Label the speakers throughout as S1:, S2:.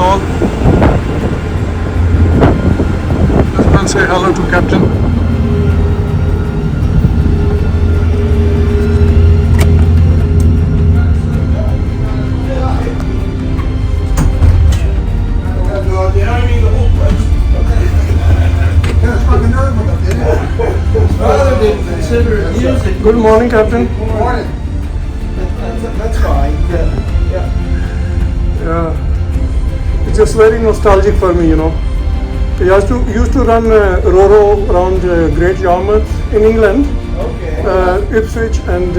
S1: all. Let's go and say hello to Captain. Good morning, Captain.
S2: Good morning. That's fine.
S1: Yeah, it's just very nostalgic for me, you know. I used to run Ro-Ro around Great Yarmouth in England, Ipswich, and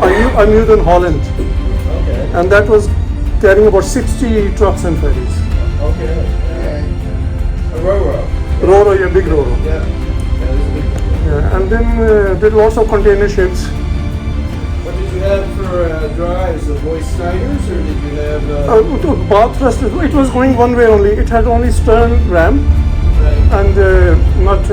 S1: I moved in Holland.
S2: Okay.
S1: And that was carrying about 60 trucks and ferries.
S2: Okay. A Ro-Ro.
S1: Ro-Ro, yeah, big Ro-Ro.
S2: Yeah. That is a big one.
S1: Yeah, and then did lots of container ships.
S2: What did you have for drives? The Boy Snyders, or did you have?
S1: Bath thrust, it was going one way only. It had only stern ram,
S2: Right.
S1: and not.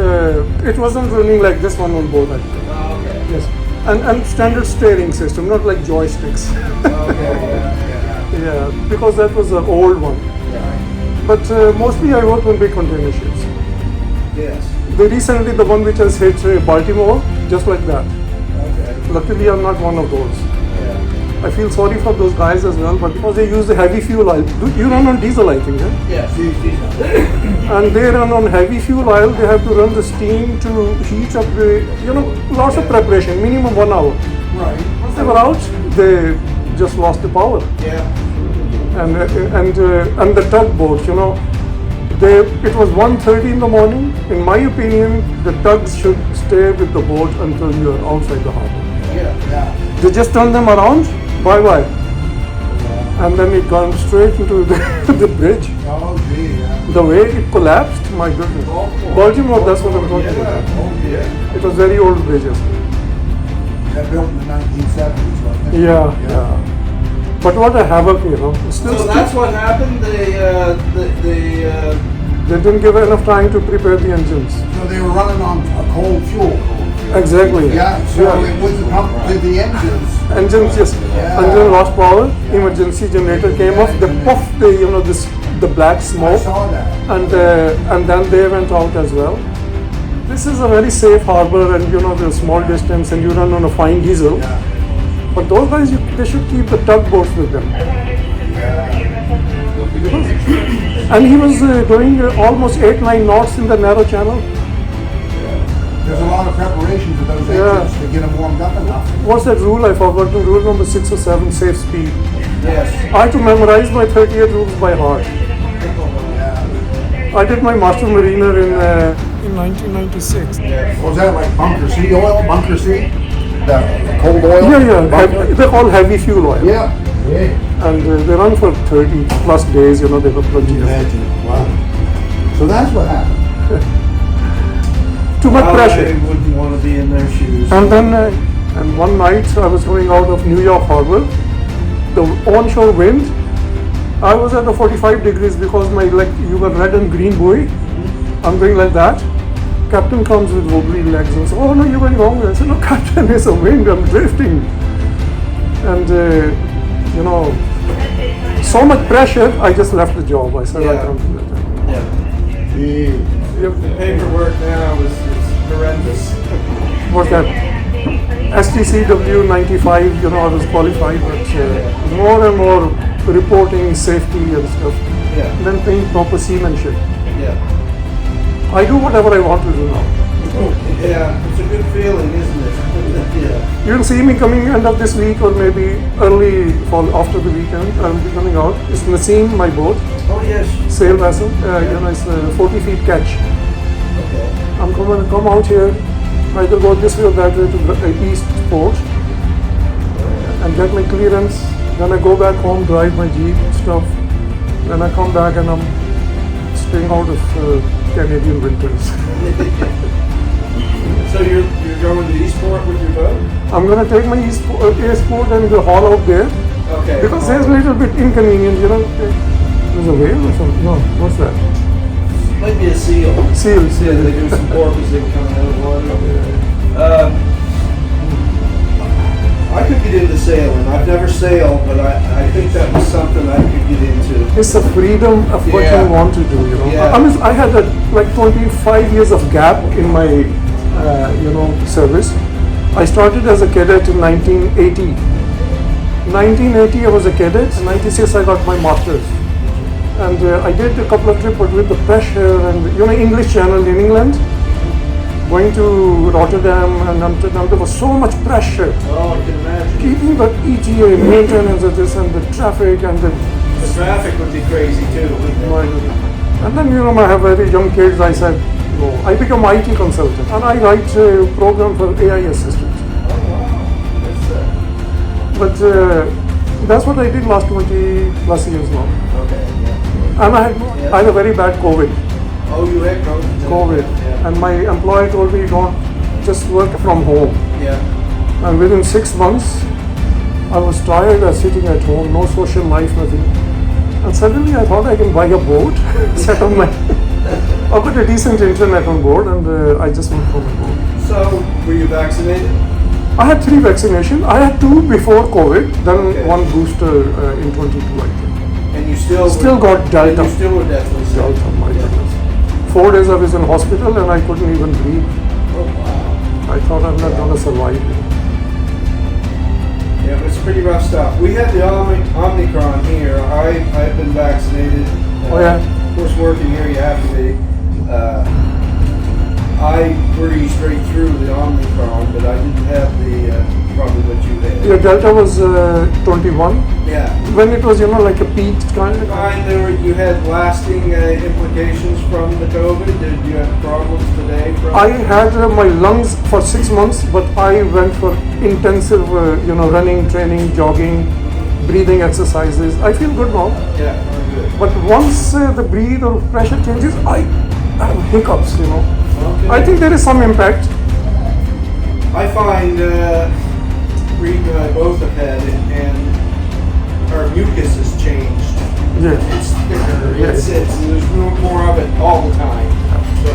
S1: It wasn't running like this one on board. Actually.
S2: Oh, okay.
S1: Yes, and standard steering system, not like joysticks.
S2: Okay. Yeah.
S1: Yeah, because that was an old one.
S2: Yeah.
S1: But mostly I worked on big container ships.
S2: Yes.
S1: Recently the one which has hit Baltimore, just like that.
S2: Okay.
S1: Luckily I'm not one of those.
S2: Yeah.
S1: I feel sorry for those guys as well, but because they use the heavy fuel oil. You run on diesel, I think, eh?
S2: Yes.
S1: And they run on heavy fuel oil. They have to run the steam to heat up the, lots of preparation, minimum 1 hour.
S2: Right.
S1: Once they were out, they just lost the power.
S2: Yeah.
S1: And the tugboat, it was 1:30 in the morning. In my opinion, the tugs should stay with the boat until you are outside the harbor.
S2: Yeah. Yeah.
S1: They just turn them around, bye-bye. And then it gone straight into the bridge.
S2: Oh, gee. Yeah.
S1: The way it collapsed, my goodness. Baltimore, that's what I'm talking about.
S2: Oh, yeah.
S1: It was very old bridges.
S2: That built in the 1970s, wasn't it?
S1: Yeah. But what a havoc, Still,
S2: So that's what happened.
S1: they didn't give enough time to prepare the engines.
S3: So they were running on a cold fuel.
S1: Exactly.
S3: Yeah, so it wasn't pump to the engines.
S1: Engines just engine lost power. Emergency generator came off. They puffed the black
S3: I
S1: smoke,
S3: saw that.
S1: and then they went out as well. This is a very safe harbor, and the small distance, and you run on a fine diesel.
S3: Yeah.
S1: But those guys, they should keep the tugboats with them. And he was doing almost 8-9 knots in the narrow channel.
S3: There's a lot of preparation for those engines to get them warmed up enough.
S1: What's that rule? I forgot. The rule number 6 or 7, safe speed.
S2: Yes.
S1: I had to memorize my 38 rules by heart. I did my master mariner in 1996.
S3: Was that like bunker C oil? Bunker C? The cold oil?
S1: Yeah. They call heavy fuel oil.
S3: Yeah.
S1: And they run for 30 plus days, they were plenty of.
S3: Imagine. Wow. So that's what happened.
S1: Too much pressure.
S2: I wouldn't want to be in their shoes.
S1: And then, and one night I was going out of New York Harbor, the onshore wind, I was at the 45 degrees because you were red and green buoy. I'm going like that. Captain comes with wobbly legs and says, "Oh no, you're going wrong." I said, "No, Captain, it's a wind, I'm drifting." And so much pressure, I just left the job. I said, I can't do that.
S2: Yeah. The paperwork now is horrendous.
S1: What's that? STCW 95, I was qualified, but more and more reporting safety and stuff.
S2: Yeah.
S1: Then paying proper seamanship.
S2: Yeah.
S1: I do whatever I want to do now.
S2: Yeah, it's a good feeling, isn't it? Yeah.
S1: You'll see me coming end of this week or maybe early fall after the weekend. I'll be coming out. It's Nassim, my boat,
S2: Oh yes.
S1: sail vessel. It's a 40 feet catch.
S2: Okay.
S1: I'm going to come out here, either go this way or that way to the East Port and get my clearance. Then I go back home, drive my Jeep stuff. Then I come back and I'm staying out of Canadian winters.
S2: So you're going to Eastport with your boat?
S1: I'm going to take my Eastport and go haul out there.
S2: Okay.
S1: Because it's a little bit inconvenient, There's a whale or something? No, what's that?
S2: Might be a seal.
S1: Seal.
S2: Yeah, they do some porpoising coming out of the water. I could get into sailing. I've never sailed, but I think that was something I could get into?
S1: It's the freedom of what
S2: Yeah.
S1: you want to do, you know.
S2: Yeah.
S1: I mean, I had like 25 years of gap in my, service. I started as a cadet in 1980. 1980, I was a cadet. In 96, I got my master's. And I did a couple of trips, but with the pressure and, English Channel in England, going to Rotterdam and Amsterdam, there was so much pressure.
S2: Oh, I can imagine.
S1: Keeping the ETA, maintenance of this and the traffic and the
S2: The traffic would be crazy too, wouldn't it?
S1: and then, I have very young kids. I said, no. I become IT consultant and I write a program for AI assistants.
S2: Oh, wow.
S1: But that's what I did last 20 plus years now.
S2: Okay, yeah.
S1: And I had a very bad COVID.
S2: Oh, you had COVID? Yeah.
S1: And my employer told me, don't just work from home.
S2: Yeah.
S1: And within 6 months, I was tired of sitting at home, no social life, nothing. And suddenly I thought I can buy a boat, set on my, I got a decent internet on board and I just went for my boat.
S2: So, were you vaccinated?
S1: I had 3 vaccinations. I had 2 before COVID, then
S2: Okay.
S1: 1 booster in 22, I think.
S2: And you still
S1: Got Delta.
S2: You still were definitely sick.
S1: Delta, my goodness. 4 days I was in hospital and I couldn't even breathe.
S2: Oh, wow.
S1: I thought I'm not gonna survive.
S2: Yeah, it was pretty rough stuff. We had the Omicron here. I've been vaccinated.
S1: Oh, yeah?
S2: Of course, working here, you have to be. I breezed straight through the Omicron, but I didn't have the probably what you had.
S1: Your Delta was 21.
S2: Yeah.
S1: When it was, like a peak kind of.
S2: You had lasting implications from the COVID. Did you have problems today from?
S1: I had my lungs for 6 months, but I went for intensive, running, training, jogging, breathing exercises. I feel good now.
S2: Yeah, very good.
S1: But once the breathe or pressure changes, I have hiccups,
S2: Okay.
S1: I think there is some impact.
S2: I find Reed and I both have had it, and our mucus has changed.
S1: Yeah.
S2: It's thicker.
S1: Yes.
S2: There's more of it all the time. So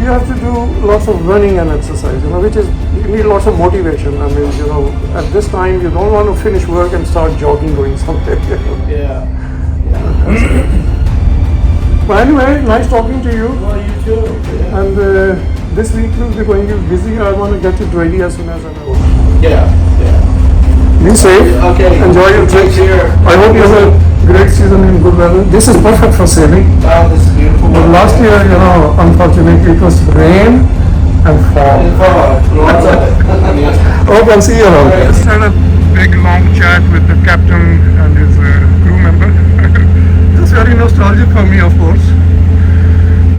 S1: You have to do lots of running and exercise, which is, you need lots of motivation. I mean, at this time you don't want to finish work and start jogging going somewhere.
S2: yeah.
S1: But anyway, nice talking to you.
S2: Well, you too. Yeah.
S1: And this week will be going to be busy. I want to get to ready as soon as I know.
S2: Yeah.
S1: Be safe.
S2: Okay.
S1: Enjoy your trip.
S2: Take care.
S1: I hope you have a great season in good weather. This is perfect for sailing.
S2: Wow, this is beautiful.
S1: But last year, unfortunately, it was rain and fog.
S2: Lots of it.
S1: Hope I'll see you around. Just had a big long chat with the captain and his crew member. Just very nostalgic for me, of course.